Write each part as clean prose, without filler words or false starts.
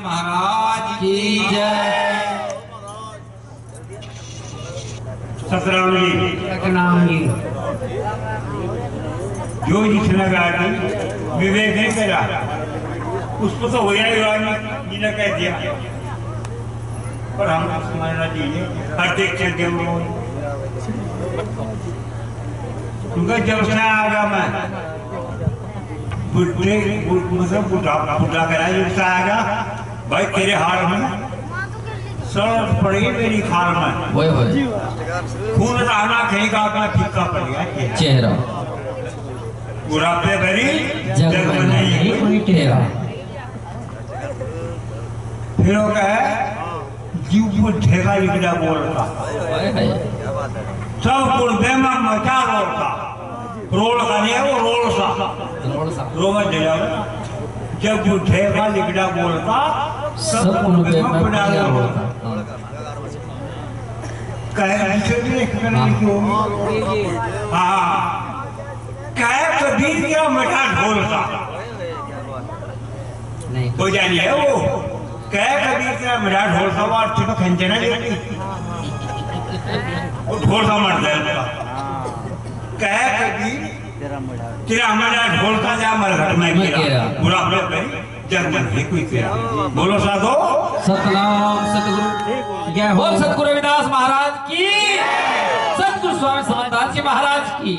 महाराज की जय। सतराम जी जो जिसने कहा विवेक नहीं करा उसको तो हो जाएगा जिन्हें कह दिया, पर हम समझना चाहिए हर देख चलते क्योंकि जब से आएगा मैं बुढ़े मतलब बुढ़ा करा जब से आएगा भाई तेरे हाल में सर पड़ेगी मेरी खाल में खून रहना कहीं का अपना फीका पड़ गया चेहरा बुढ़ापे भरी जग में नहीं कोई तेरा। फिर वो कहे जीव को ठेका लिखना बोलता सब गुर्दे में मचा रोलता रोल का नहीं है वो रोल सा रोमन जला जब वो ठेका लिखना बोलता सब गुर्दे में पड़ा रोलता कहे क्यों हाँ कहे कबीर क्या मठा ढोलता हो जानी है वो कहे कबीर क्या मठा ढोलता वो अर्थ तो खंजना लेती वो ढोलता मर जाएगा कहे कबीर तेरा मठा ढोलता जा मर घट में गिरा बुरा अपने पे जग मन है कोई तेरा बोलो साधो सतनाम सतगुरु जय हो सतगुरु रविदास महाराज की, सतगुरु स्वामी समर्थदास जी महाराज की।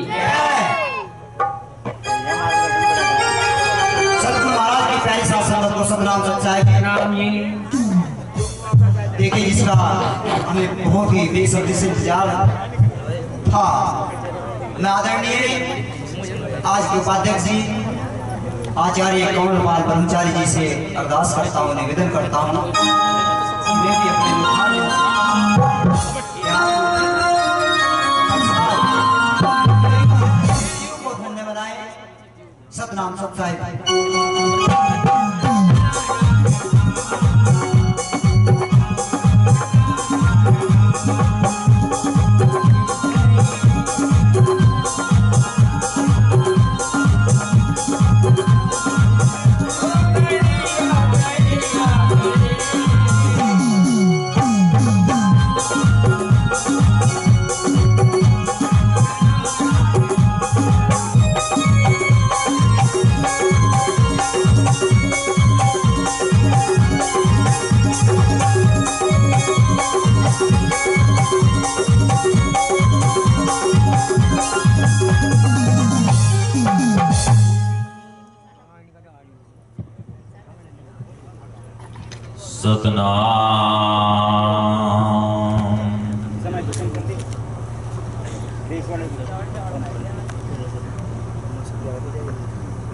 सतगुरु महाराज की प्यारी सात संगत को सतनाम सच्चाई के नाम ये देखिए जिसका हमें बहुत ही बेसब्री से इंतजार था। मैं आदरणीय आज के उपाध्यक्ष जी आचार्य कमलपाल ब्रह्मचारी जी से अरदास करता हूँ, निवेदन करता हूँ मैं भी अपने को धन्य बनाए। सतनाम सच्चाई।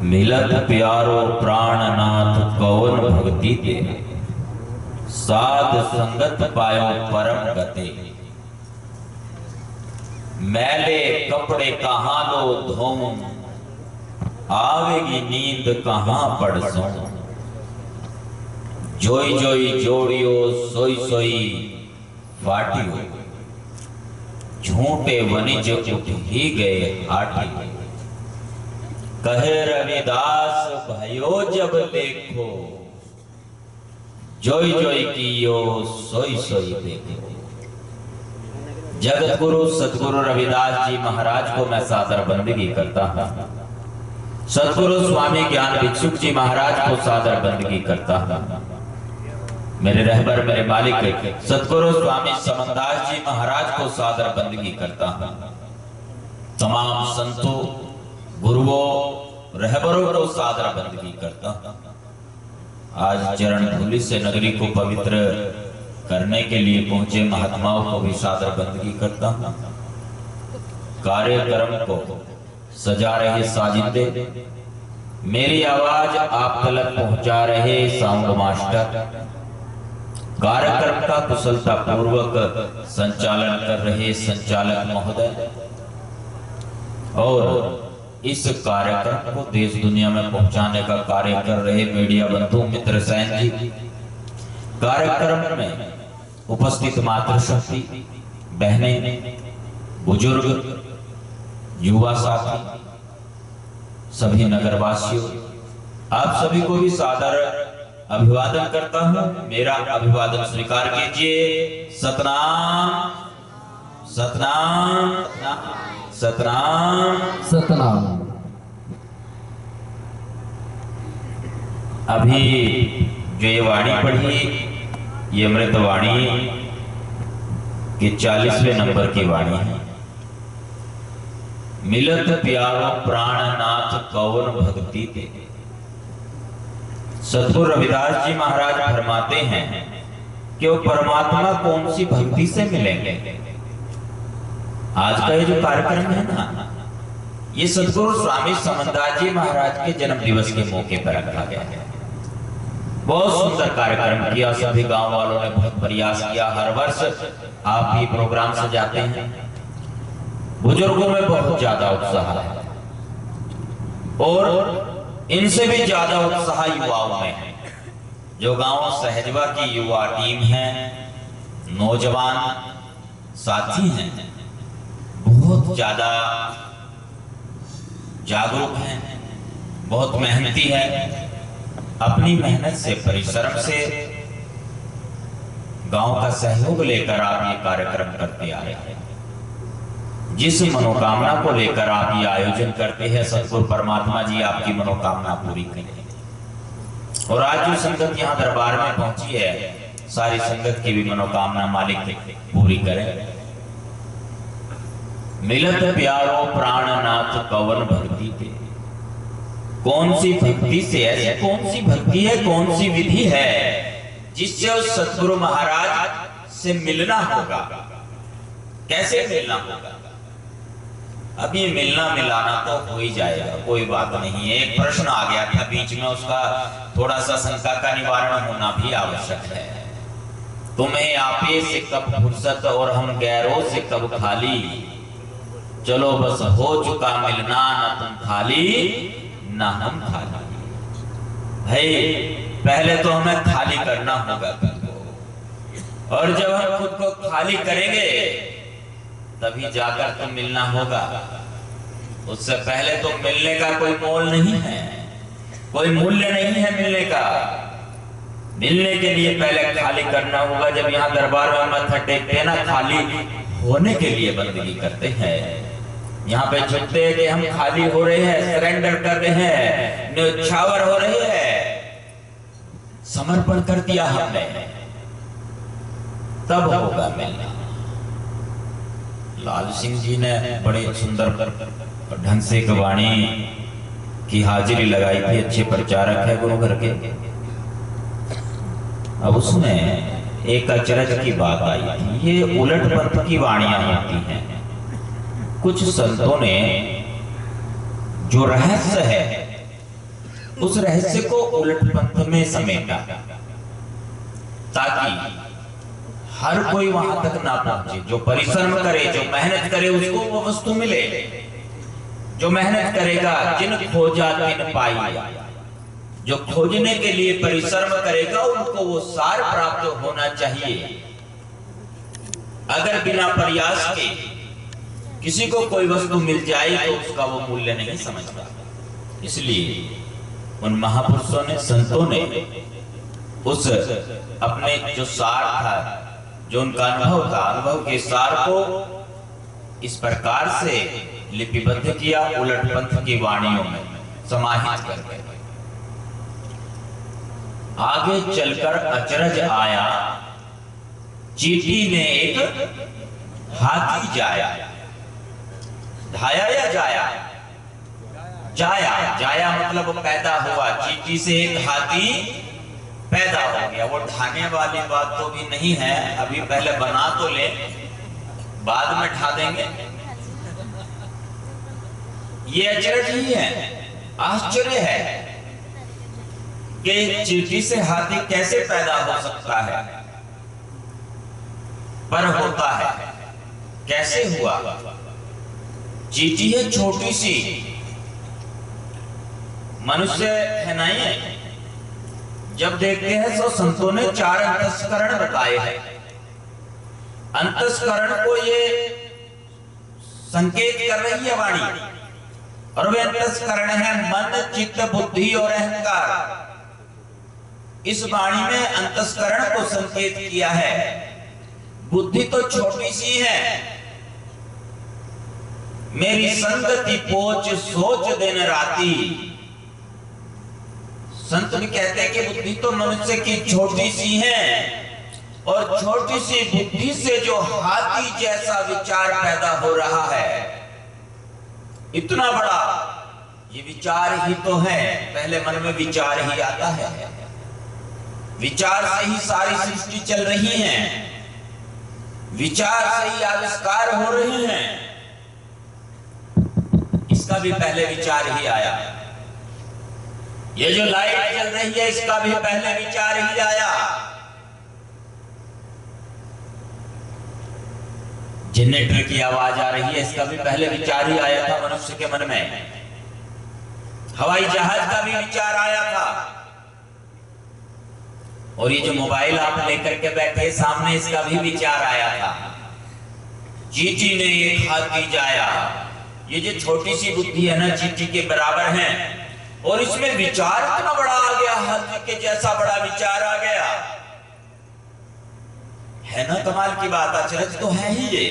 मिलत प्यारो प्राणनाथ कौन भक्ति दे, साध संगत पायो परम गते। मैले कपड़े कहाँ लो धोऊं, आवेगी नींद कहाँ पड़ सोऊं। जोई जोई जोड़ियो सोई सोई फाटियो, झूठे वनिज उठ ही गए हाटी। कहे रविदास भयो जब देखो, जोई जोई कियो सोई सोई देखो। जगत गुरु सतगुरु रविदास जी महाराज को मैं सादर बंदगी करता हूँ। सतगुरु स्वामी ज्ञान भिक्षुक जी महाराज को सादर बंदगी करता हूँ। मेरे रहबर मेरे मालिक सतगुरु स्वामी समनदास जी महाराज को सादर बंदगी करता हूँ। तमाम संतों गुरुओं रहबरों को सादर बंदगी करता हूँ। आज चरण धूलि से नगरी को पवित्र करने के लिए पहुंचे महात्माओं को भी सादर बंदगी करता हूँ। कार्यक्रम को सजा रहे साजिंदे मेरी आवाज आप तक पहुंचा रहे साउंड मास्टर, कार्यक्रम का कुशलता पूर्वक संचालन कर रहे संचालक महोदय और इस कार्यक्रम को देश दुनिया में पहुंचाने का कार्य कर रहे मीडिया बंधु मित्र सैन जी, कार्यक्रम में उपस्थित मातृशक्ति बहनें, बुजुर्ग, युवा साथी, सभी नगरवासियों, आप सभी को भी सादर अभिवादन करता हूं। मेरा अभिवादन स्वीकार कीजिए। सतनाम सतनाम सतनाम सतनाम। अभी जो ये वाणी पढ़ी, ये अमृत वाणी के 40वें नंबर की वाणी है। मिलत प्यारो प्राणनाथ कौन भक्ति ते। सतगुरु रविदास जी महाराज फरमाते हैं कि वो परमात्मा कौन सी भक्ति से मिलेंगे। आज का ये जो कार्यक्रम है ना, ये सतगुरु स्वामी समंदास जी महाराज के जन्म दिवस के मौके पर रखा गया है। बहुत सुंदर कार्यक्रम किया, सभी गांव वालों ने बहुत प्रयास किया। हर वर्ष आप भी प्रोग्राम सजाते हैं। बुजुर्गों में बहुत ज्यादा उत्साह है और इनसे भी ज्यादा उत्साह युवाओं में है। जो गांव सहजवा की युवा टीम है, नौजवान साथी हैं, बहुत ज्यादा जागरूक हैं, बहुत मेहनती है। अपनी मेहनत से, परिश्रम से गांव का सहयोग लेकर आप ये कार्यक्रम करते आ रहे हैं। जिस मनोकामना को लेकर आप ये आयोजन करते हैं, सतगुरु परमात्मा जी आपकी मनोकामना पूरी करें। और आज जो संगत यहाँ दरबार में पहुंची है, सारी संगत की भी मनोकामना मालिक पूरी करें। मिलत प्यारो प्राणनाथ कवन भक्ति के। कौन सी भक्ति से, ऐसी कौन सी भक्ति है, कौन सी विधि है जिससे उस सतगुरु महाराज से मिलना होगा। कैसे मिलना होगा? अभी मिलना मिलाना तो हो ही जाएगा, कोई बात नहीं है। एक प्रश्न आ गया था बीच में, उसका थोड़ा सा शंका का निवारण होना भी आवश्यक है। तुम्हें आपे से कब फुर्सत और हम गैरों से कब खाली। चलो बस हो चुका मिलना, न तुम खाली ना हम खाली। भाई पहले तो हमें खाली करना होगा खुद को, और जब हम खुद को खाली करेंगे तभी जाकर तो मिलना होगा। उससे पहले तो मिलने का कोई मोल नहीं है, कोई मूल्य नहीं है मिलने का। मिलने के लिए पहले खाली करना होगा। जब यहाँ दरबार में मत्था टेकते हैं ना, खाली होने के लिए बंदगी करते हैं। यहाँ पे झुकते हैं कि हम खाली हो रहे हैं, सरेंडर कर रहे हैं, न्यौछावर हो रहे हैं, समर्पण कर दिया हमने, तब होगा मिलना। लाल सिंह जी ने बड़े सुंदर ढंग से एक वाणी की हाजिरी लगाई थी। अच्छे प्रचारक है गुरु घर के। अब उसमें एक अचरज की बात आई थी। ये उलट पंथ की वाणियां होती हैं। कुछ संतों ने जो रहस्य है, उस रहस्य को उलट पंथ में समेटा, ताकि हर कोई वहां तक ना पहुंचे। जो परिश्रम करे, जो मेहनत करे, उसको वो वस्तु मिले। जो मेहनत करेगा, जिन खोजा तिन पाई। जो खोजने के लिए परिश्रम करेगा, उनको वो सार प्राप्त होना चाहिए। अगर बिना प्रयास के किसी को कोई वस्तु मिल जाए तो उसका वो मूल्य नहीं समझता। इसलिए उन महापुरुषों ने, संतों ने उस अपने जो सार था, जो उनका अनुभव था, अनुभव के सार को इस प्रकार से लिपिबद्ध किया, उलट पंथ की वाणियों में समाहित करके। आगे चलकर अचरज आया, चीटी ने एक हाथी जाया। धाया या जाया? जाया। जाया मतलब पैदा हुआ। चीटी से एक हाथी पैदा हो गया। वो ढाने वाली बात तो भी नहीं है, अभी पहले बना तो ले, बाद में ढा देंगे। ये अचरज ही है। आश्चर्य है कि चींटी से हाथी कैसे पैदा हो सकता है, पर होता है। कैसे हुआ? चींटी है छोटी सी, मनुष्य है नहीं है। जब देखते हैं तो संतों ने 4 अंतस्करण बताए हैं। अंतस्करण को ये संकेत कर रही है वाणी, और वे अंतस्करण है मन, चित्त, बुद्धि और अहंकार। इस वाणी में अंतस्करण को संकेत किया है। बुद्धि तो छोटी सी है, मेरी संगति पोच सोच दिन राती। संत भी कहते हैं कि बुद्धि तो मनुष्य की छोटी सी है, और छोटी सी बुद्धि से जो हाथी जैसा विचार पैदा हो रहा है, इतना बड़ा ये विचार ही तो है। पहले मन में विचार ही आता है, विचार से ही सारी सृष्टि चल रही है, विचार से ही आविष्कार हो रहे हैं। इसका भी पहले विचार ही आया। ये जो लाइट चल रही है, इसका भी पहले विचार ही आया। जनरेटर की आवाज आ रही है, इसका भी पहले विचार ही आया था मनुष्य के मन में। हवाई जहाज का भी विचार आया था। और ये जो मोबाइल आप लेकर के बैठे सामने, इसका भी विचार आया था। चींटी ने एक हाथी जाया। ये जो छोटी सी बुद्धि है ना, चींटी के बराबर है, और इसमें विचार इतना बड़ा आ गया, हाथी के जैसा बड़ा विचार आ गया। है ना कमाल की बात? अचरज तो है ही ये।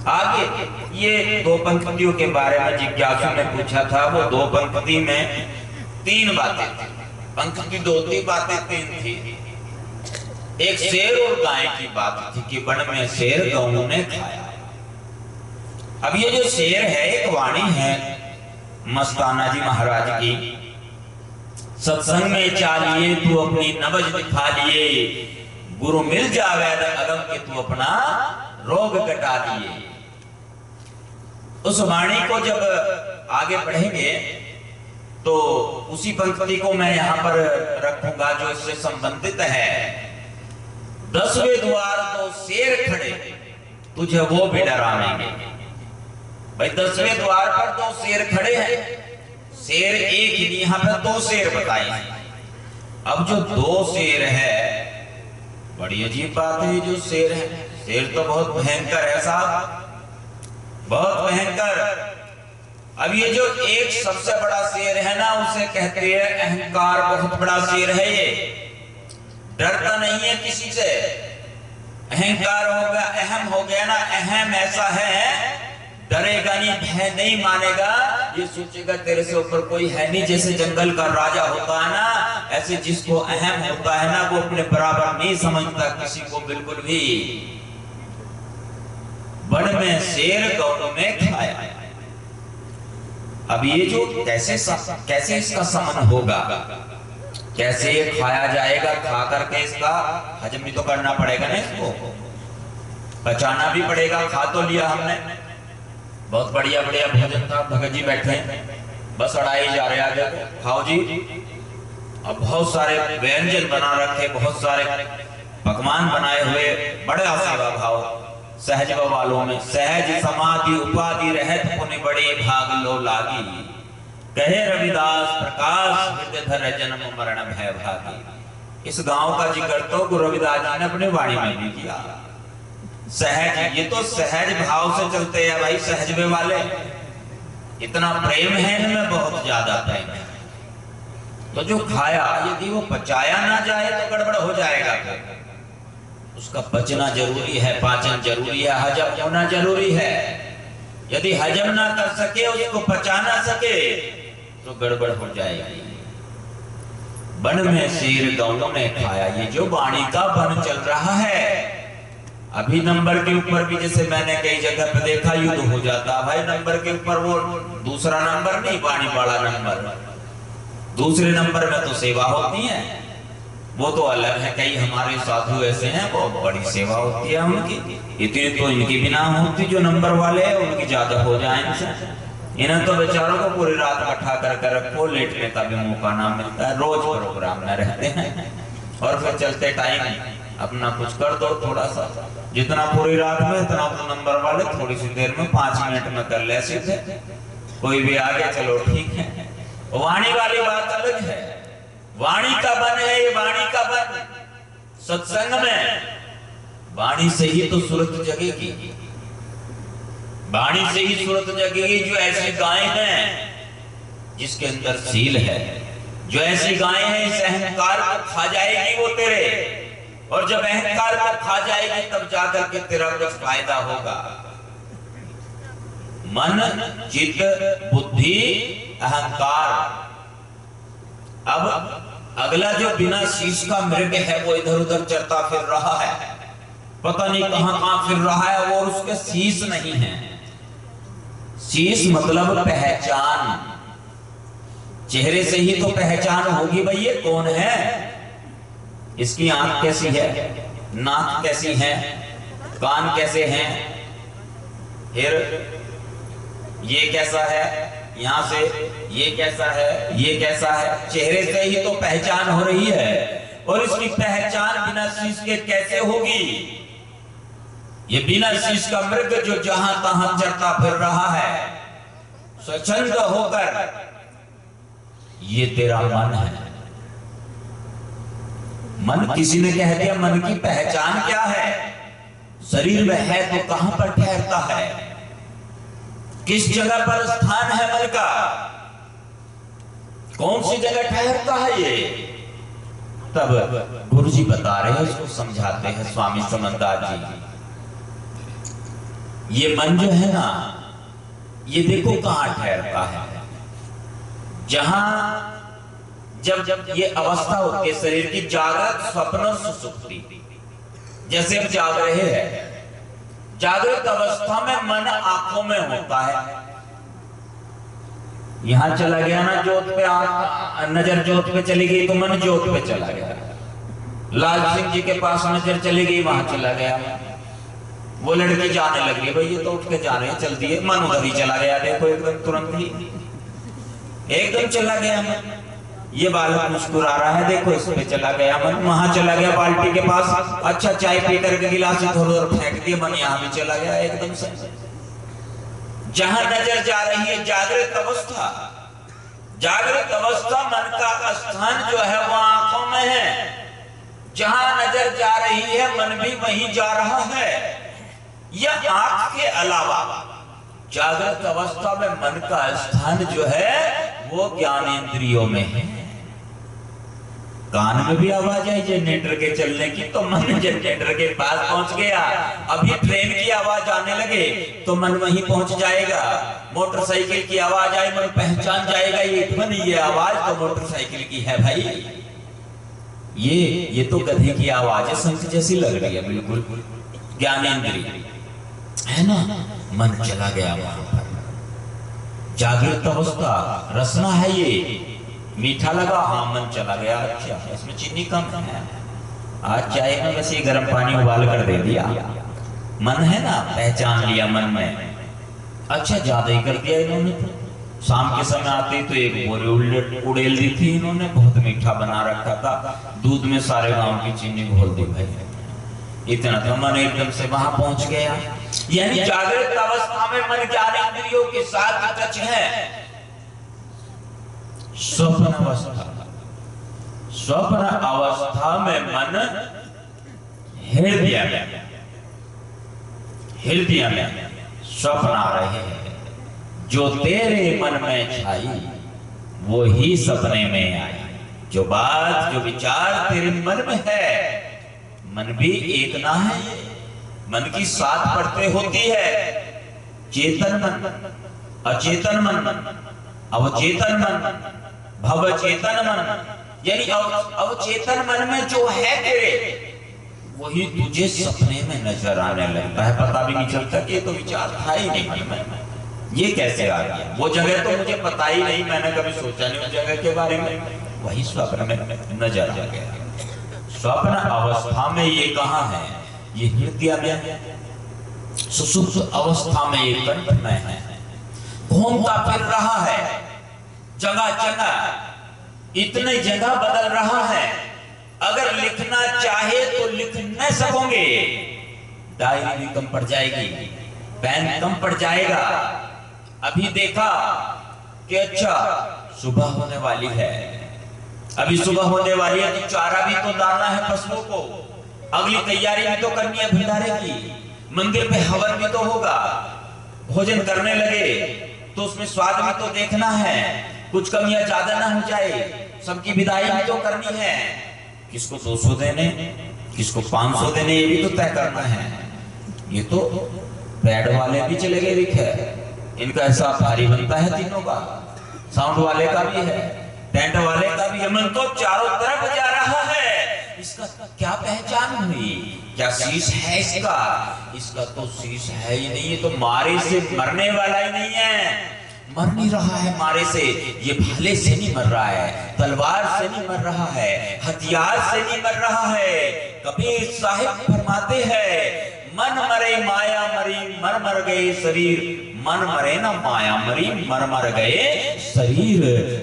आगे ये 2 पंक्तियों के बारे में जिज्ञासु ने पूछा था। वो 2 पंक्ति में 3 बातें थी। पंक्ति 2 थी, बातें 3 थी। एक शेर और गाय की बात थी कि वन में शेर गऊ ने खाया। अब ये जो शेर है, एक वाणी है मस्ताना जी महाराज की। सत्संग में चालिए तू अपनी नबज दिखा लिए, गुरु मिल जावे अगम के तू अपना रोग कटा लिए। उस वाणी को जब आगे पढ़ेंगे तो उसी पंक्ति को मैं यहां पर रखूंगा जो इससे संबंधित है। 10वें द्वार 2 शेर खड़े, तुझे वो भी डरावेंगे। भाई 10वें द्वार पर 2 शेर खड़े हैं। शेर एक ही नहीं, यहां पर 2 शेर बताए। अब जो 2 शेर है, बड़ी अजीब बात है। जो शेर है, शेर तो बहुत भयंकर है साहब, बहुत भयंकर। अब ये जो एक सबसे बड़ा शेर है ना, उसे कहते हैं अहंकार। बहुत बड़ा शेर है ये, डरता नहीं है किसी से। अहंकार हो गया, अहम हो गया ना। अहम ऐसा है, डरेगा नहीं, भय नहीं मानेगा। ये सोचेगा तेरे से ऊपर कोई है नहीं। जैसे जंगल का राजा होता है ना, ऐसे जिसको अहम होता है ना, वो अपने बराबर नहीं समझता किसी को बिल्कुल भी। वन में शेर गौ ने खाया। अब ये जो कैसे इसका समन होगा, कैसे ये खाया जाएगा? खा करके इसका हजम भी तो करना पड़ेगा ना, इसको पचाना भी पड़ेगा। खा तो लिया हमने, बहुत बढ़िया बढ़िया भोजन था। भगत जी बैठे बस अड़ाई जा रहे आगे, खाओ जी। अब बहुत सारे व्यंजन बना रखे, बहुत सारे पकवान बनाए हुए, बड़ा सेवा भाव सहज वालों में। सहज समाधि उपाधि रहत पुण्य बड़े भाग लो लागी, कहे रविदास प्रकाश हृदय धर जन्म मरण भय भागी। इस गांव का जिक्र तो गुरु रविदास जी ने अपने वाणी में भी किया। सहज, ये तो सहज भाव से चलते हैं भाई। सहजवे वाले, इतना प्रेम है इनमें, बहुत ज्यादा प्रेम है। तो जो खाया, यदि वो पचाया ना जाए तो गड़बड़ हो जाएगा। उसका पचना जरूरी है, पाचन जरूरी है, हजम होना जरूरी है। यदि हजम ना कर सके, उसको पचा ना सके, तो गड़बड़ हो जाएगी। वन में शेर गऊ ने खाया। ये जो वाणी का वन चल रहा है, अभी नंबर के ऊपर भी जैसे मैंने कई जगह पे देखा, युद्ध हो जाता भाई। नंबर के ऊपर वो दूसरा नंबर नहीं, वाणी वाला नंबर। दूसरे नंबर में तो सेवा होती है, वो तो अलग है। कई हमारे साधु ऐसे हैं, वो बड़ी सेवा होती है उनकी। इतनी तो इनकी भी ना होती, जो नंबर वाले हैं उनकी ज्यादा हो जाए इनसे। इन्हें तो बेचारों को पूरी रात इकट्ठा कर रखो, लेटने का भी मौका ना मिलता है, रोज प्रोग्राम में रहते हैं और फिर चलते टाइम अपना कुछ कर दो थोड़ा सा, जितना पूरी रात में इतना तो नंबर वाले थोड़ी सी देर में 5 मिनट में कर ले सीधे, कोई भी आ गया चलो ठीक है। वाणी वाली बात अलग है, वाणी का बन है ये, वाणी का बन सत्संग में वाणी से ही तो सूरत जगेगी, वाणी से ही सूरत जगेगी। जो ऐसी गाय है जिसके अंदर सील है, जो ऐसी गाय है इस अहंकार को खा जाएगी वो तेरे, और जब अहंकार को खा जाएगी तब जाकर के तेरा कुछ फायदा होगा। मन चित्त बुद्धि अहंकार। अब अगला जो बिना शीश का मृग है वो इधर उधर चलता फिर रहा है, पता नहीं कहां फिर रहा है, वो उसके शीश नहीं है। शीश मतलब पहचान, चेहरे से ही तो पहचान होगी भाई ये कौन है, इसकी आंख कैसी है, नाक कैसी है, कान कैसे हैं, फिर ये कैसा है, यहां से ये कैसा है, ये कैसा है, चेहरे से ही तो पहचान हो रही है। और इसकी पहचान बिना शीश के कैसे होगी? ये बिना शीश का मृग जो जहां तहां चलता फिर रहा है स्वच्छंद होकर, ये तेरा मन है। मन, किसी ने कह दिया मन की पहचान क्या है? शरीर में है तो कहां पर ठहरता है, किस जगह पर स्थान है मन का, कौन सी जगह ठहरता है ये? तब गुरु जी बता रहे हैं, उसको समझाते हैं स्वामी समंदास जी। ये मन जो है ना, ये देखो कहां ठहरता है, जहां जब ये अवस्था होती है शरीर की, जागृत स्वप्न सुसुप्ति, जैसे हम जाग रहे हैं, जागृत अवस्था में मन आंखों में होता है, यहां चला गया ना जोत पे, नजर जोत पे चली गई तो मन जोत पे चला गया। लाल सिंह जी के पास नजर चली गई, वहां चला गया। वो लड़की जाने लगी, भाई ये तो उठ के जा रहे हैं, चल दिए, मन उधर ही चला गया। देखो एकदम तुरंत ही एकदम चला गया मन। ये बालक मुस्कुरा रहा है, देखो इस पे चला गया मन, वहां चला गया बाल्टी के पास, अच्छा चाय पी करके गिलास इधर फेंक दिया, मन यहाँ भी चला गया एकदम से। जहां नजर जा रही है जागृत अवस्था, जागृत अवस्था मन का स्थान जो है वो आंखों में है, जहां नजर जा रही है मन भी वहीं जा रहा है। यह आंख के अलावा जागृत अवस्था में मन का स्थान जो है वो ज्ञानेंद्रियों में है। कान में भी आवाज आई जनरेटर के चलने की तो मन जनरेटर के पास पहुंच गया। अभी ट्रेन की आवाज आने लगे तो मन वहीं पहुंच जाएगा। मोटरसाइकिल की आवाज आई, मन पहचान जाएगा ये आवाज तो मोटरसाइकिल की है भाई। ये तो गधे की आवाज है, शंख जैसी लग रही है बिल्कुल, ज्ञानेंद्रिय है ना। मन चला गया वहां पर, जागृत अवस्था, रसना है ये, मीठा लगा, हाँ मन चला गया, अच्छा इसमें चीनी कम है, आज चाय में बस ये गर्म पानी उबाल कर दे दिया। मन है ना, पहचान लिया मन में, अच्छा ज्यादा ही कर दिया इन्होंने। तो शाम के समय आते तो एक बोरी उड़ेल दी थी इन्होंने, बहुत मीठा बना रखा था, दूध में सारे गांव की चीनी घोल दी भाई, इतना तो मन एकदम से वहां पहुंच गया। यानी जागृत अवस्था में मन ज्ञानेंद्रियों के साथ टच है। स्वप्न अवस्था, स्वप्न अवस्था में मन हृदय में स्वप्न आ रहे हैं, जो तेरे मन में छाई वो ही सपने में आई। जो बात जो विचार तेरे मन में है, मन भी एक ना है, मन की 7 परतें होती है, चेतन मन, अचेतन मन, अवचेतन मन, भवचेतन मन। यानी अवचेतन मन में जो है तेरे, वही तुझे सपने में नजर आने लगता है, पता भी नहीं चलता कि ये तो विचार था ही नहीं मन में, ये कैसे आ गया। वो जगह तो मुझे पता ही नहीं, मैंने कभी सोचा नहीं उस जगह के बारे में, वही स्वप्न में नजर आ गया। स्वप्न अवस्था में ये कहां है, ये हृदय में। सुसुप्त अवस्था में ये कंठ में है। घूमता फिर रहा है जगह जगह, इतने जगह बदल रहा है। अगर लिखना चाहे तो लिख न सकोगे, डायरी भी कम पड़ जाएगी, पेन कम पड़ जाएगा। अभी देखा कि अच्छा सुबह होने वाली है, अभी सुबह होने वाली है तो चारा भी तो डालना है पशुओं को, अगली तैयारी भी तो करनी है भंडारे की, मंदिर पे हवन भी तो होगा, भोजन करने लगे तो उसमें स्वाद भी तो देखना है, कुछ कमियां ज्यादा ना हो जाए, सबकी विदाई भी तो करनी है, किसको 200 देने किसको 500 देने ये भी तो तय करना है। ये तो पैड वाले भी चले गए दिखे, इनका ऐसा भारी बनता है तीनों का, साउंड वाले का भी है, टेंट वाले का भी है, मन तो चारों तरफ जा रहा है। इसका क्या पहचान हुई, क्या शीश है इसका? इसका तो शीश है ही नहीं, ये तो मारे से मरने वाला ही नहीं है, मर नहीं रहा है मारे से, ये भाले से नहीं मर रहा है, तलवार से नहीं मर रहा है, हथियार से नहीं मर रहा है। कबीर साहिब फरमाते हैं मन मरे माया मरी मर मर गए शरीर, मन मरे ना माया मरी मर मर गए शरीर,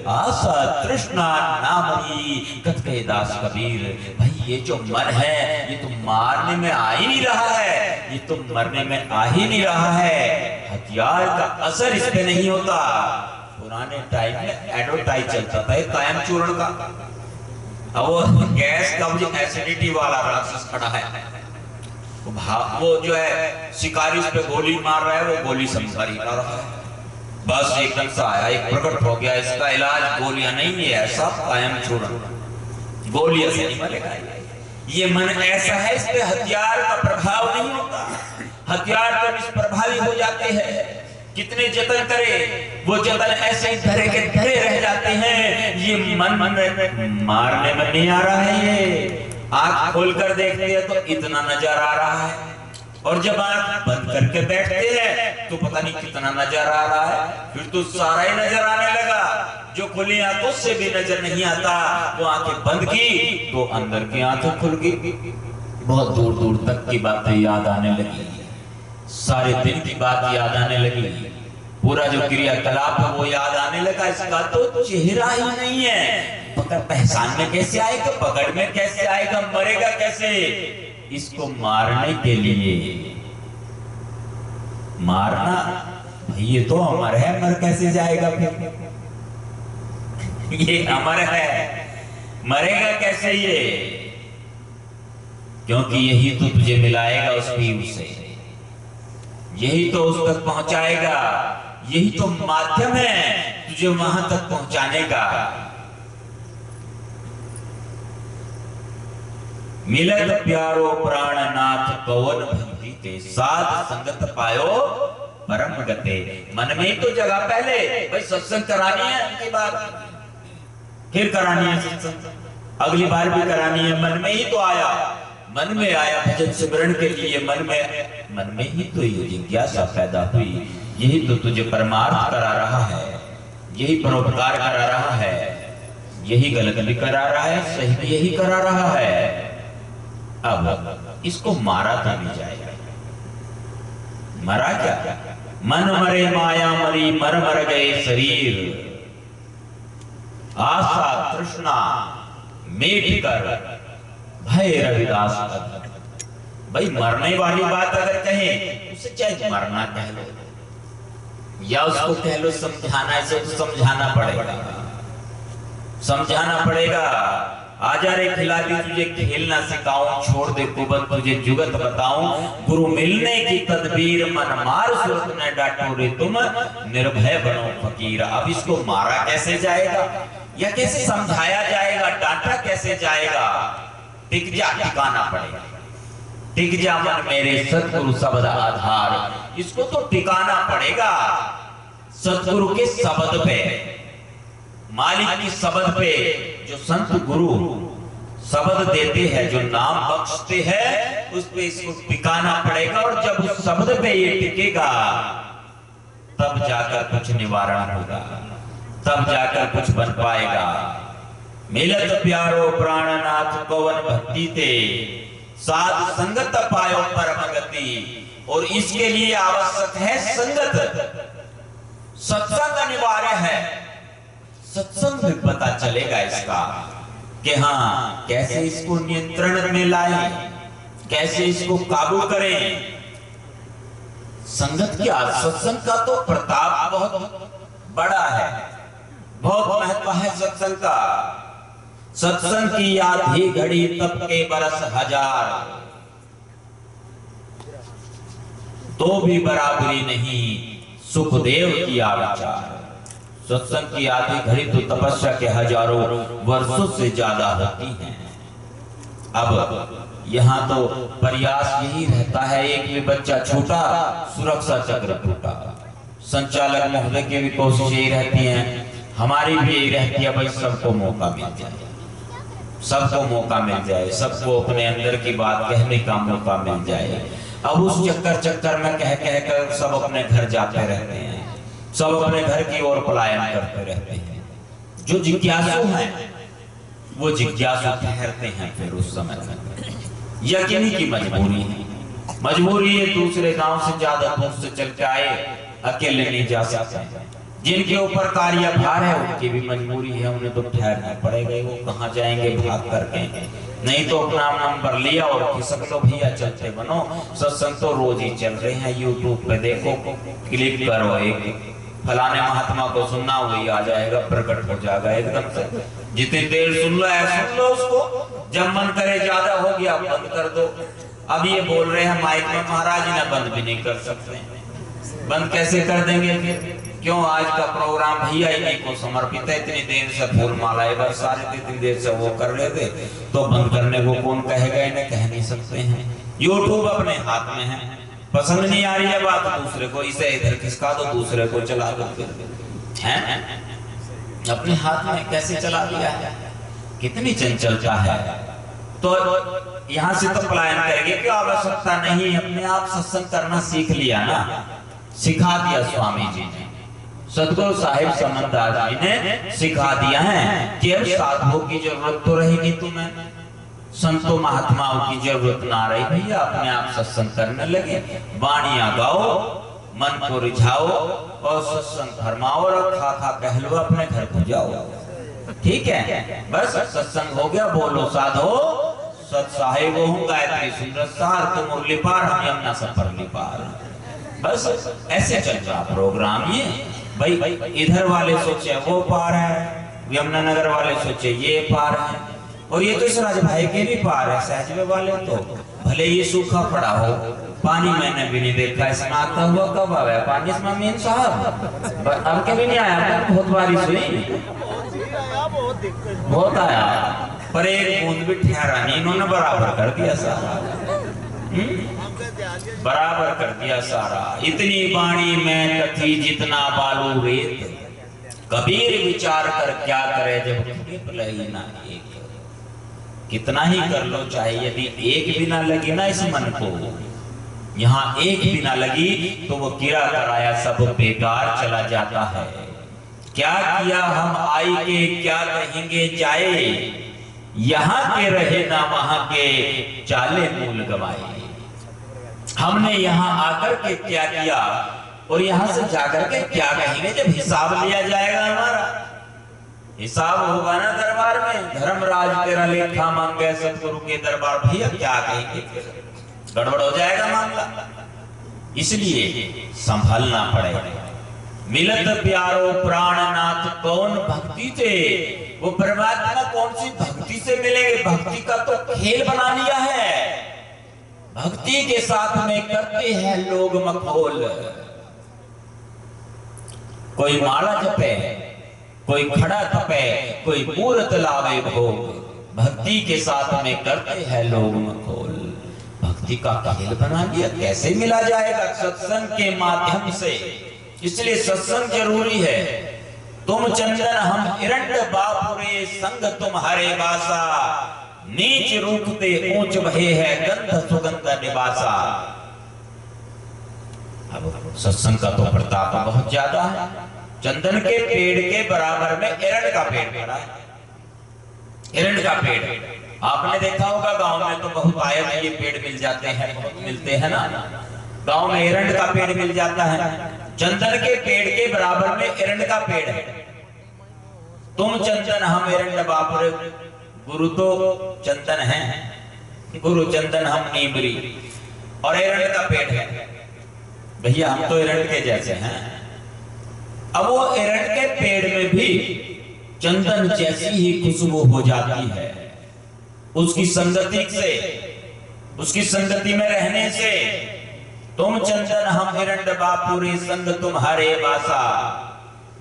आशा तृष्णा ना मरी कत कहे दास कबीर। भाई ये जो मन है ये तो मारने में आ ही नहीं रहा है, ये तो मरने में आ ही नहीं रहा है, हथियार का असर इस पे नहीं होता। पुराने टाइम में एडवर्टाइज चलता था कायम चूर्ण का, अब वो गैस का जो एसिडिटी वाला राक्षस खड़ा है, वो जो है शिकारी उस पे गोली मार रहा है, वो गोली संसारी कर रहा है, बस एकदम से आया एक प्रकट हो गया, इसका इलाज गोलियां नहीं है, ऐसा कायम चूर्ण, गोलियां से नहीं मरेगा। ये मन ऐसा है, इस पे हथियार का प्रभाव नहीं होता, हथियार तो निष्प्रभावी हो जाते हैं, कितने जतन करे वो जतन ऐसे ही धरे के धरे रह जाते हैं। ये मन मारने में नहीं आ रहा है, ये आंख खोलकर देखते हैं तो इतना नजर आ रहा है, और जब आंख बंद करके बैठते हैं तो पता नहीं कितना नजर आ रहा है, फिर तो सारा ही नजर आने लगा, जो खुली आंखों से भी नजर नहीं आता, वो आंखें बंद की तो अंदर की आंखें खुल गई, बहुत दूर दूर तक की बातें याद आने लगी, सारे दिन की बात याद आने लगी, पूरा जो क्रियाकलाप है वो याद आने लगा। इसका तो चेहरा ही नहीं है, पकड़ पहचान में कैसे आएगा, पकड़ में कैसे आएगा, मरेगा कैसे? इसको मारने के लिए मारना, भाई ये तो अमर है, मर कैसे जाएगा फिर? ये अमर है, मरेगा कैसे ये? क्योंकि यही तो तुझे मिलाएगा उस पीर से, यही तो उस तक पहुंचाएगा, यही तो माध्यम है तुझे वहां तक पहुंचाने का। मिलत प्यारो प्राणनाथ कवन भक्ति ते, साध संगत पायो परम गते। मन में ही तो जगह, पहले भाई सत्संग करानी है, उनकी बात फिर करानी है सत्संग, अगली बार भी करानी है, मन में ही तो आया, मन में आया भजन सिमरन के लिए, मन में ही तो ये जिज्ञासा पैदा हुई, यही तो तुझे परमार्थ करा रहा है, यही परोपकार करा रहा है, यही गलत भी करा रहा है, सही भी यही करा रहा है। अब इसको मारा तो नहीं जाएगा, मरा क्या? मन मरे माया मरी मर मर गए शरीर, आशा तृष्णा मेट कर भय रविदास। भाई मरने वाली बात अगर कहें उसे चाहे मरना कह लो या उसको कह लो समझाना, ऐसे तो समझाना पड़ेगा, समझाना पड़ेगा। आजा रे खिलाड़ी तुझे खेलना सिखाऊं, छोड़ दे कुबत तुझे जुगत बताऊं, गुरु मिलने की तदबीर मन मार सूरत न डांटो रे तुम, निर्भय बनो फकीर। अब इसको मारा कैसे जाएगा या कैसे समझाया जाएगा, डांटा कैसे जाएगा? टिक जा, टिकाना पड़ेगा, टिक जा मन मेरे सतगुरु शब्द आधार, इसको तो टिकाना पड़ेगा सतगुरु के शब्द पे, मालिक की शब्द पे। जो संत गुरु शब्द देते हैं, जो नाम बख्शते हैं, उस पे इसको टिकाना पड़ेगा, और जब उस शब्द पे ये टिकेगा तब जाकर कुछ निवारण होगा, तब जाकर कुछ बन पाएगा। मिलत प्यारो प्राणनाथ कवन भक्ति ते, साध संगत पायो परम गति। और इसके लिए आवश्यक है संगत, सत्संग अनिवार्य है। सत्संग में पता चलेगा इसका कि हाँ कैसे इसको नियंत्रण में लाए, कैसे इसको काबू करें। संगत क्या, सत्संग का तो प्रताप बहुत बड़ा है, बहुत महत्व है सत्संग का। सत्संग की आधी घड़ी तब के बरस हजार, तो भी बराबरी नहीं सुखदेव की आचार। सत्संग की आधी घड़ी तो तपस्या के हजारों वर्षों से ज्यादा होती है। अब यहाँ तो प्रयास यही रहता है, एक भी बच्चा छूटा सुरक्षा चक्र टूटा। संचालक महोदय की भी कोशिश यही रहती है, हमारी भी यही रहती है, भाई सबको मौका मिल जाए, सबको मौका मिल जाए, सबको अपने अंदर की बात कहने का मौका मिल जाए। अब उस चक्कर में कह कर सब अपने घर जाते रहते हैं, सब अपने घर की ओर पलायन करते रहते हैं। जो जिज्ञासु हैं वो जिज्ञासु ठहरते हैं। फिर उस समय यकीनी की मजबूरी है, मजबूरी है, दूसरे गांव से ज्यादा दूर से चल के आए, अकेले नहीं जा सकते। जिनके ऊपर कार्य भार है उनकी भी मजबूरी है, उन्हें तो ठहरना पड़ेगा, वो कहाँ जाएंगे भाग करके। नहीं तो अपना नंबर लिया और खिसक लो भैया, चलते बनो। सत्संग तो रोज ही चल रहे हैं, यूट्यूब पे देखो, क्लिक करो, एक फलाने महात्मा को सुनना, वही आ जाएगा, प्रकट हो जाएगा एकदम से। जितनी देर सुन लो है सुन लो उसको, जब मन करे ज्यादा हो गया बंद कर दो। अब ये बोल रहे हैं माइक में, महाराज ने बंद भी नहीं कर सकते, बंद कैसे कर देंगे फिर? क्यों, आज का प्रोग्राम भैया इन्हीं को समर्पित है। इतनी देर से फूल मालाएं बरसा रहे थे, इतनी देर से वो कर रहे थे, तो बंद करने को कौन कहेगा? इन्हें कह नहीं सकते हैं। यूट्यूब अपने हाथ में है, पसंद नहीं आ रही है बात दूसरे को, इसे इधर खिसका दो, दूसरे को चला दो, है अपने हाथ में कैसे चला दिया है, कितनी चंचलता है। तो यहाँ से तो पलायन करेंगे, क्यों आवश्यकता नहीं, अपने आप सत्संग करना सीख लिया ना, सिखा दिया स्वामी जी ने, सतगुरु साहिब समंदास जी ने सिखा दिया है कि अब साधुओं की जरूरत तो रहेगी तुम्हें, संतों महात्माओं की जरूरत ना रही भैया, अपने आप सत्संग करने लगे, वाणियां गाओ, मन को रिझाओ और सत्संग फरमाओ और खा खा कहलो अपने घर को जाओ। ठीक है, बस सत्संग हो गया, बोलो साधो सत साहिब हूँ, गायत्री सुंदर सार, तुम मुरली पार, हम यमुना सफर ली पार। बस ऐसे चल रहा प्रोग्राम ये। भाई इधर वाले सोचे वो पार है, यमुना नगर वाले सोचे ये पार है, और ये तो इस राज भाई के भी पार है। सहजवे वाले तो भले ये सूखा पड़ा हो, पानी मैंने भी नहीं देखा इसमें आता हुआ, कब आया पानी इसमें मीन साहब? अब कभी नहीं आया, बहुत बारिश हुई, बहुत आया, पर एक बूंद भी ठहरा नहीं, इन्होंने बराबर कर दिया सारा, बराबर कर दिया सारा। इतनी बाणी में कथी जितना बालू रेत, कबीर विचार कर क्या करे जब लगी ना एक। कितना ही कर लो चाहे, यदि एक भी ना लगी ना इस मन को, यहाँ एक भी ना लगी तो वो किरा कराया सब बेकार चला जाता है। क्या किया हम आई के, क्या कहेंगे जाए, यहाँ के रहे ना वहां के चाले मूल गवाए। हमने यहाँ आकर के क्या किया और यहाँ से जाकर के क्या कहेंगे जब हिसाब लिया जाएगा? हमारा हिसाब होगा ना दरबार में, धर्मराज तेरा लेखा मांगे सतगुरु के दरबार, भैया क्या कहेंगे? गड़बड़ हो जाएगा मामला। इसलिए संभलना पड़ेगा। मिलत प्यारो प्राणनाथ कौन भक्ति थे, वो परमात्मा कौन सी भक्ति से मिलेंगे? भक्ति का तो खेल बना लिया है, भक्ति के साथ में करते हैं लोग मखौल। कोई माला जपे, कोई खड़ा तपे, कोई मूर्त लावे भोग, भक्ति के साथ में करते हैं लोग मखौल। भक्ति का खेल बना लिया, कैसे मिला जाएगा? सत्संग के माध्यम से। इसलिए सत्संग जरूरी है। तुम चंदन हम इरंड बापुरे, संग तुम्हारे बासा, नीच रूपते ऊंच भये है, गंध सुगंध निवासा। अब सत्संग का तो प्रताप बहुत ज्यादा है। चंदन के पेड़ के बराबर में एरंड का पेड़ पड़ा है। एरंड का पेड़ आपने देखा होगा, गांव में तो बहुत आयत ये पेड़ मिल जाते हैं, बहुत मिलते हैं ना गांव में, एरंड का पेड़ मिल जाता है। चंदन के पेड़ के बराबर में एरंड का पेड़ है। तुम चंदन हम एरंड बापुर, गुरु तो चंदन है, गुरु चंदन हम नीबरी, और एरंड का पेड़ है। भैया हम तो एरंड के जैसे हैं। अब वो एरंड के पेड़ में भी चंदन जैसी ही खुशबू हो जाती है। उसकी संगति से, उसकी संगति में रहने से। तुम चंदन हम एरंड बापुरे, संग तुम्हारे बासा,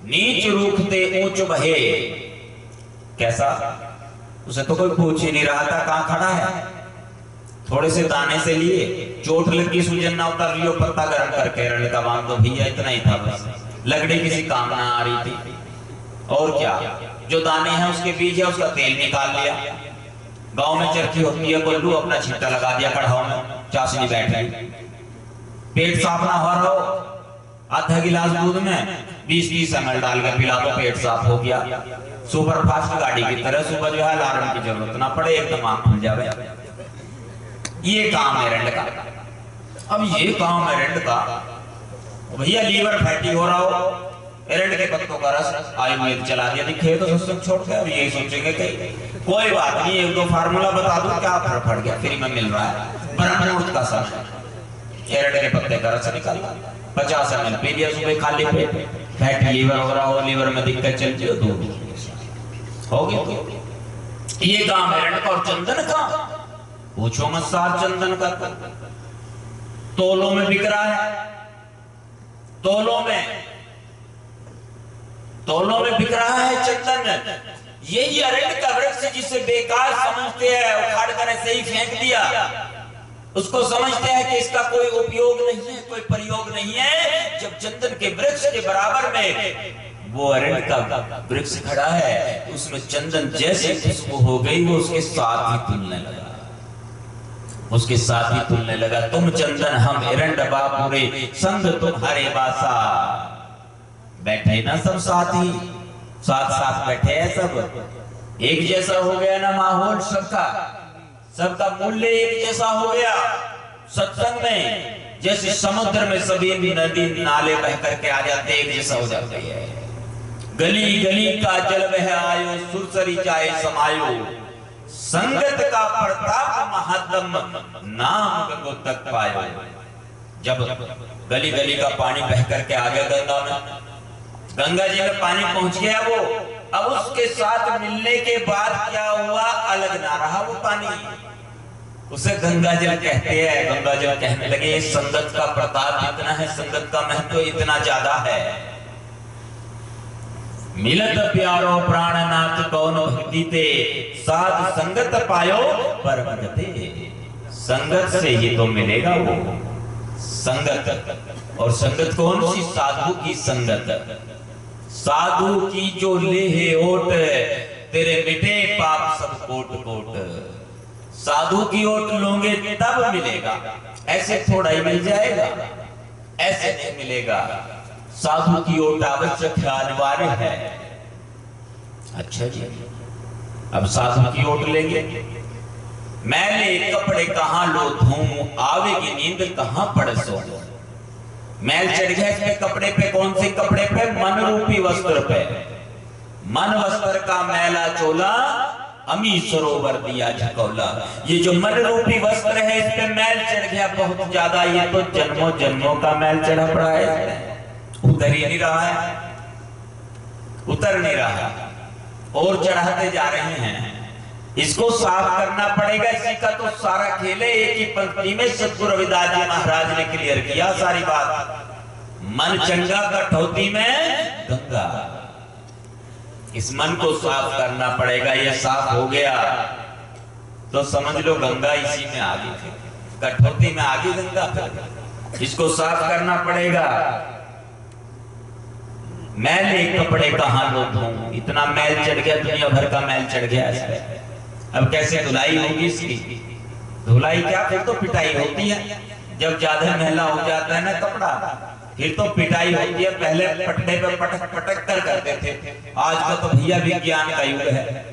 नीच रूखते ऊंच बहे। कैसा? उसे तो कोई पूछ ही नहीं रहा था कहां खड़ा है। थोड़े से दाने से लिए, चोट लगी, सूजन ना उतर लियो, पत्ता गर्म करके एरंड का बांध दो भैया, इतना ही था बस। लकड़ी किसी काम ना आ रही थी। और क्या, जो दाने हैं उसके बीज है, उसका तेल निकाल लिया। गांव में चरखी होती है, कोल्लू अपना छिट्टा लगा दिया कढ़ाओ में, चाशनी बैठ गई। पेट साफ ना हो रहा हो, आधा गिलास दूध में 20-20 ml डाल के पिला दो, पेट साफ हो गया। सुपर फास्ट गाड़ी की तरह सुबह जो है अलार्म की जरूरत ना पड़े, एकदम आंख खुल जावे। ये काम है एरंड का। अब ये काम है एरंड का, भैया लीवर फैटी हो रहा हो, एरंड के पत्तों का रस आयुर्वेद चला दिया, दिखे तो सत्संग छोड़ के अब यही सोचेंगे कि कोई बात नहीं, एक दो फार्मूला बता दो, क्या फर्क पड़ गया, फ्री में मिल रहा है। ब्रह्ममुहूर्त का समय, एरंड के पत्ते का रस निकाला, 50 ml पी लिया सुबह खाली पेट। फैटी लीवर हो रहा हो, लीवर में दिक्कत चलती हो, दूध होगी। तो ये काम है एरंड का। और चंदन का पूछो मत सार, चंदन का तोलों में बिक रहा है, तोलों में बिक रहा है चंदन। यही एरंड का वृक्ष जिसे बेकार समझते हैं, उखाड़ कर ऐसे ही फेंक दिया, उसको समझते हैं कि इसका कोई उपयोग नहीं है, कोई प्रयोग नहीं है। जब चंदन के वृक्ष के बराबर में वो एरंड का वृक्ष खड़ा है, उसमें चंदन जैसे खुशबू हो गई, वो उसके साथ ही तुलने लगा, उसके साथ ही तुलने लगा। तुम चंदन हम एरंड बापुरे, संग तुम्हारे बासा। बैठे ना सब साथ ही, साथ साथ बैठे हैं सब, एक जैसा हो गया ना माहौल सबका, सबका मूल्य एक जैसा हो गया। सत्संग में जैसे समुद्र में सभी नदी नाले बह करके आ जाते, एक जैसा हो जाते हैं। गली गली का जल बह आयो, सुरसरी जाए समायो, संगत का प्रताप महात्म, नाम गंगो तक पायो। जब गली गली का पानी बह करके आ गया गंगा में, गंगा जी में पानी पहुंच गया वो, अब उसके साथ मिलने के बाद क्या हुआ, अलग ना रहा वो पानी, उसे गंगा जल कहते हैं। गंगा जल कहने लगे, संगत का प्रताप इतना है, संगत का महत्व इतना ज्यादा है। मिलत प्यारो प्राणनाथ कौन भक्ति ते, साध संगत पायो परम गते। संगत से ही तो मिलेगा वो संगत। और संगत कौन सी? साधु की संगत। साधु की जो लेहे ओट, तेरे मिटे पाप सब कोट कोट। साधु की ओट लोगे तब मिलेगा, ऐसे थोड़ा ही मिल जाएगा, ऐसे नहीं मिलेगा। साधु की ओट आवश्यक है, अनिवार्य है। अच्छा जी, अब साधु की ओट लेंगे। मैले कपड़े कहां लो धूम, आवेगी नींद कहां पड़ सो। मैल चढ़ गया इस पे, कपड़े पे, कौन से कपड़े पे? मन रूपी वस्त्र पे। मन वस्त्र का मैला चोला, अमी सरोवर दिया झकोला। ये जो मन रूपी वस्त्र है, इस पे मैल चढ़ गया बहुत ज्यादा। ये तो जन्मों जन्मों का मैल चढ़ा पड़ा है, उतर ही नहीं रहा है, उतर नहीं रहा, और चढ़ाते जा रहे हैं। इसको साफ करना पड़ेगा। इसी का तो सारा खेल है। एक ही पंक्ति में सतगुरु रविदास जी महाराज ने क्लियर किया सारी बात। मन चंगा कठौती में गंगा। इस मन को साफ करना पड़ेगा। ये साफ हो गया तो समझ लो गंगा इसी में आ गई, कठौती में आ गई गंगा। इसको साफ करना पड़ेगा। मैले कपड़े कहां लो धूम, इतना मैल चढ़ गया, दुनिया भर का मैल चढ़ गया इसमें। अब कैसे धुलाई होगी इसकी? धुलाई क्या, फिर तो पिटाई होती है। जब ज्यादा मैला हो जाता है ना कपड़ा, फिर तो पिटाई होती है। पहले पट्टे पे पटक पटक कर करते थे, आज का तो भैया विज्ञान का युग है।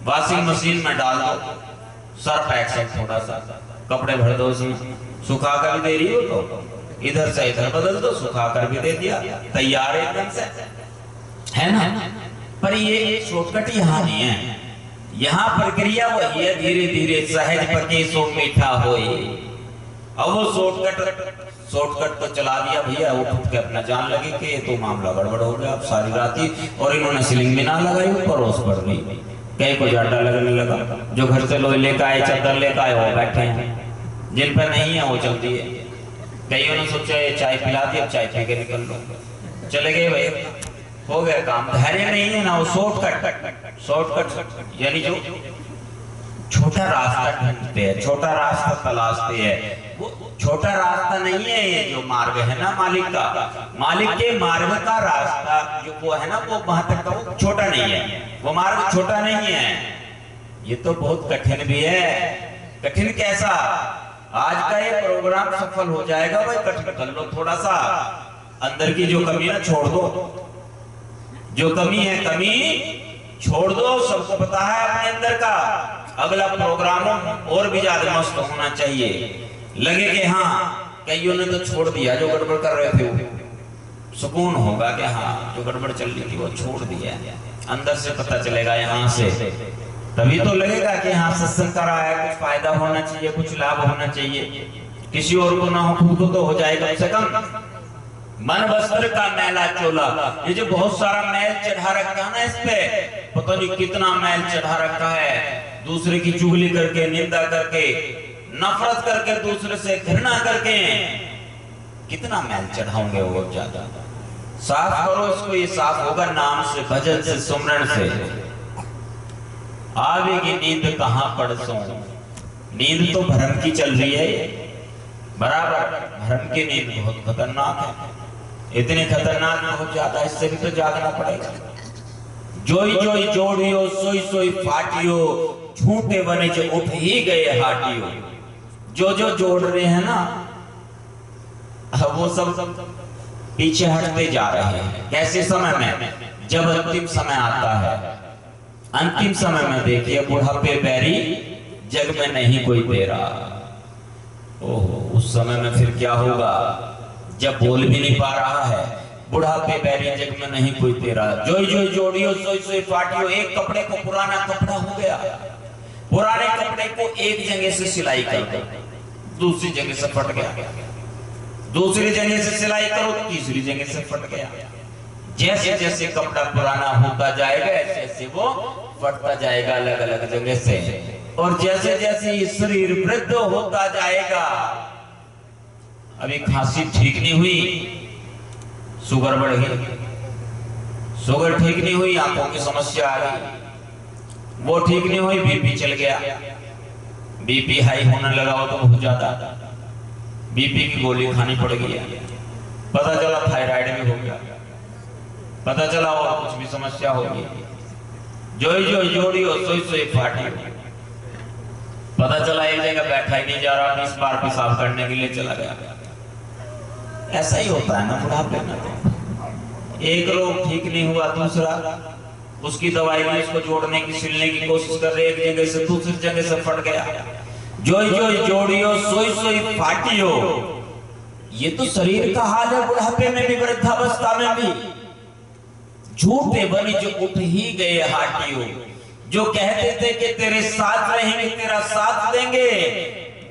वॉशिंग मशीन में डाल दो, सर्फ एक्शन थोड़ा सा, कपड़े भर दो उसमें, सुखा कर दे रही हो तो इधर से इधर बदल दो, सुखा कर भी दे दिया, तैयार एकदम से, है ना। पर ये शॉर्टकट यहाँ नहीं है, यहाँ प्रक्रिया वही है, धीरे धीरे सहज पके सो मीठा होए। अब वो शॉर्टकट तो चला दिया भैया, वो उठ के अपना जान लगे कि ये तो मामला गड़बड़ हो गया। अब सारी रात ही, और इन्होंने सीलिंग भी ना लगाई, परोस पड़ गई, कहीं को जाटा लगने लगा। जो घर से लोहे लेकर आए, चादर लेकर आए, वो बैठे हैं, जिन पर नहीं है वो चलती है। कईयों ने सोचा ये चाय पिला दी, अब चाय पी के निकल लो, चले गए भाई, हो गया काम। धैर्य नहीं है ना, वो शॉर्टकट यानी जो छोटा रास्ता ढूंढते हैं, छोटा रास्ता तलाशते हैं। वो छोटा रास्ता नहीं है, ये जो मार्ग है ना मालिक का, मालिक के मार्ग का रास्ता जो वो है ना, वो वहां तक का वो छोटा नहीं है, वो मार्ग छोटा नहीं है। ये तो बहुत कठिन भी है। कठिन कैसा? आज का ये प्रोग्राम सफल हो जाएगा भाई, कठिन कर लो थोड़ा सा, अंदर की जो कमी है छोड़ दो, जो कमी है कमी छोड़ दो। सबको पता है अपने अंदर का, अगला प्रोग्राम और भी ज्यादा मस्त होना चाहिए, लगे कि हाँ कईयों ने तो छोड़ दिया जो गड़बड़ कर रहे थे, वो सुकून होगा कि हाँ जो गड़बड़ चल रही थी वो छोड़ दिया। अंदर से पता चलेगा यहाँ से, तभी तो लगेगा कि हाँ सत्संग करा है, कुछ फायदा होना चाहिए, कुछ लाभ होना चाहिए, किसी और को ना हो, खुद को तो हो जाए कम से कम। मन वस्त्र का मैला चोला, ये जो बहुत सारा मैल चढ़ा रखा है ना, इस पे पता नहीं कितना मैल चढ़ा रखा है, दूसरे की चुगली करके, निंदा करके, नफरत करके, दूसरे से घृणा करके, कितना मैल चढ़ाओगे वो ज्यादा। साफ करो इसको, ये साफ होगा नाम से, भजन से, सुमरण से। आवेगी नींद कहां पड़सों, नींद तो भ्रम की चल रही है बराबर, भ्रम की नींद बहुत खतरनाक है, इतनी खतरनाक बहुत ज्यादा, इससे भी तो जागना पड़ेगा। जोई जोई जोड़ियो, सोई सोई फाटियो, झूठे बने जो उठ ही गए हाटियो। जो जोड़ रहे हैं ना, वो सब पीछे हटते जा रहे हैं। कैसे समय में? जब अंतिम समय आता है, अंतिम समय में देखिए, बुढ़ापे बैरी जग में नहीं कोई तेरा। ओहो, उस समय में फिर क्या होगा? जब बोल भी नहीं पा रहा है, बुढ़ापे बैरी जग में नहीं कोई तेरा। जोई जोई जोड़ियो, सोई सोई फाटियो। एक कपड़े को पुराना कपड़ा हो गया, पुराने कपड़े को एक जगह से सिलाई कर दो, दूसरी जगह से फट गया, दूसरी जगह से सिलाई करो, तीसरी जगह से फट गया। जैसे जैसे कपड़ा पुराना होता जाएगा, ऐसे ऐसे वो फटता जाएगा अलग अलग जगह से। और जैसे जैसे शरीर वृद्ध होता जाएगा, अभी खांसी ठीक नहीं हुई, शुगर बढ़ गई, शुगर ठीक नहीं हुई, आंखों की समस्या आ गई, वो ठीक नहीं हुई, बीपी चल गया, बीपी हाई होने लगा हो तो बहुत ज्यादा, बीपी की गोली खानी पड़ गई, पता चला थायराइड भी हो गया, पता चला और कुछ भी समस्या होगी। जोई जोई जोड़ियो, सोई सोई फाटियो। पता चला एक जगह बैठा ही नहीं जा रहा, 20 बार पेशाब करने के लिए चला गया। ऐसा ही होता है ना बुढ़ापे में, तो एक रोग ठीक नहीं हुआ, दूसरा उसकी दवाई में इसको जोड़ने की, सिलने की कोशिश कर रहे, एक जगह से दूसरी जगह से फट गया। जोई जोई जोड़ियो, सोई सोई फाटियो। ये तो शरीर का हाल है, बुढ़ापे में भी, वृद्धावस्था में भी। झूठे बनी जो उठ ही गए हाटियो, जो कहते थे कि तेरे साथ रहेंगे, तेरा साथ देंगे,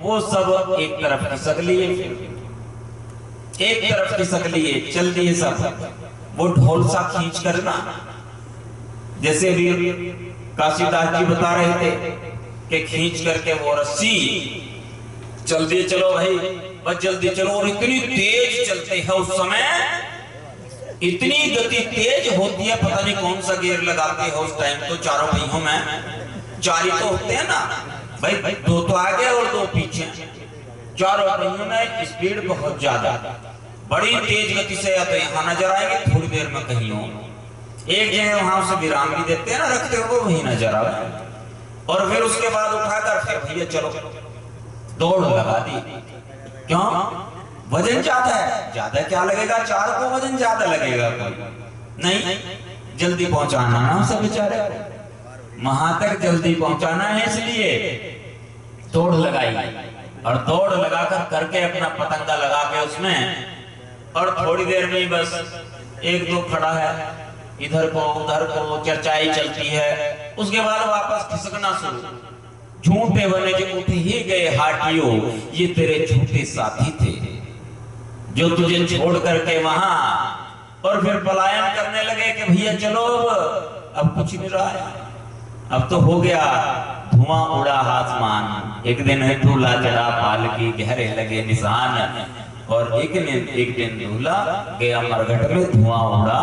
वो सब एक तरफ खिसक लिए, एक तरफ खिसक लिए, चल दिए सब। वो ढोल सा खींच करना, जैसे भी काशीदास जी बता रहे थे कि खींच करके वो रस्सी, चल दिए, चलो भाई बस जल्दी चलो। और इतनी तेज चलते हैं उस समय, इतनी गति तेज होती है, पता नहीं कौन सा गियर लगाते हैं उस टाइम। तो चारों पहियों में चार ही तो होते हैं ना भाई, दो तो आगे और दो पीछे, चारों पहियों में स्पीड बहुत ज्यादा, बड़ी तेज गति से, या तो यहाँ नजर आएंगे थोड़ी देर में कहीं हो, एक जगह वहां से विराम भी देते हैं ना, रखते हो वही नजर आए, और फिर उसके बाद उठाकर फिर भैया चलो, दौड़ लगा दी। क्यों? वजन ज्यादा है। ज्यादा क्या लगेगा? चार को वजन ज्यादा लगेगा, कोई नहीं, जल्दी पहुंचाना ना सब बेचारे, वहां तक जल्दी पहुंचाना है, इसलिए दौड़ लगाई। और दौड़ लगाकर करके अपना पतंगा लगा के उसमें, और थोड़ी देर में ही बस एक दो खड़ा है, इधर को उधर को चर्चाई चलती है। उसके बाद वापस खिसकना शुरू। झूठे बने जो उठ ही गए हाटियों, ये तेरे झूठे साथी थे जो तुझे छोड़ करके वहां, और फिर पलायन करने लगे कि भैया चलो अब कुछ नहीं रहा है, अब तो हो गया धुआं उड़ा आसमान। एक दिन है दूल्हा चढ़ा पालकी, गहरे लगे निशान, और एक दिन दूल्हा गया मरघट में, धुआं उड़ा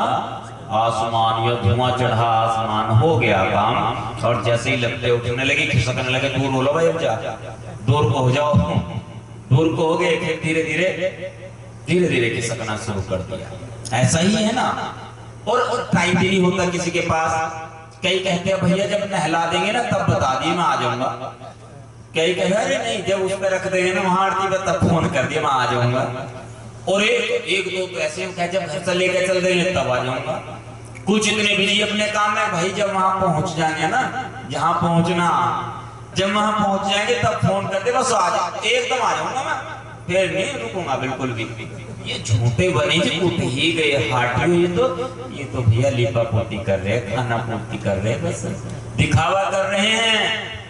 आसमान, या धुआं चढ़ा आसमान, हो गया काम। और जैसे ही लगते उठने लगे, खिसकने लगे, दूर हो लो भाई, अब जा दूर को हो जाओ, दूर को हो गए, फिर धीरे धीरे खिसकना शुरू कर दिया। ऐसा ही है ना। और टाइम भी नहीं होता किसी के पास। कई कहते हैं भैया जब नहला देंगे ना तब बता दिए, मैं आ जाऊंगा। कई कहते अरे नहीं, जब उस पर रख देंगे ना वहां आरती में तब फोन कर दिया, मैं आ जाऊंगा। और एक दो तो ऐसे जब घर से लेकर चल देंगे तब आ जाऊंगा। कुछ इतने बिजी अपने काम में, भाई जब वहां पहुंच जाएंगे ना, जहां पहुंचना, जब वहां पहुंच जाएंगे तब फोन कर दे, बस आ जा, एकदम आ जाऊंगा मैं, फिर नहीं रुकूंगा बिल्कुल भी। ये झूठे बने जो उठ ही गए हाटियों। ये तो भैया लिपा पोती कर रहे हैं, खाना पूर्ति कर रहे हैं, बस दिखावा कर रहे हैं।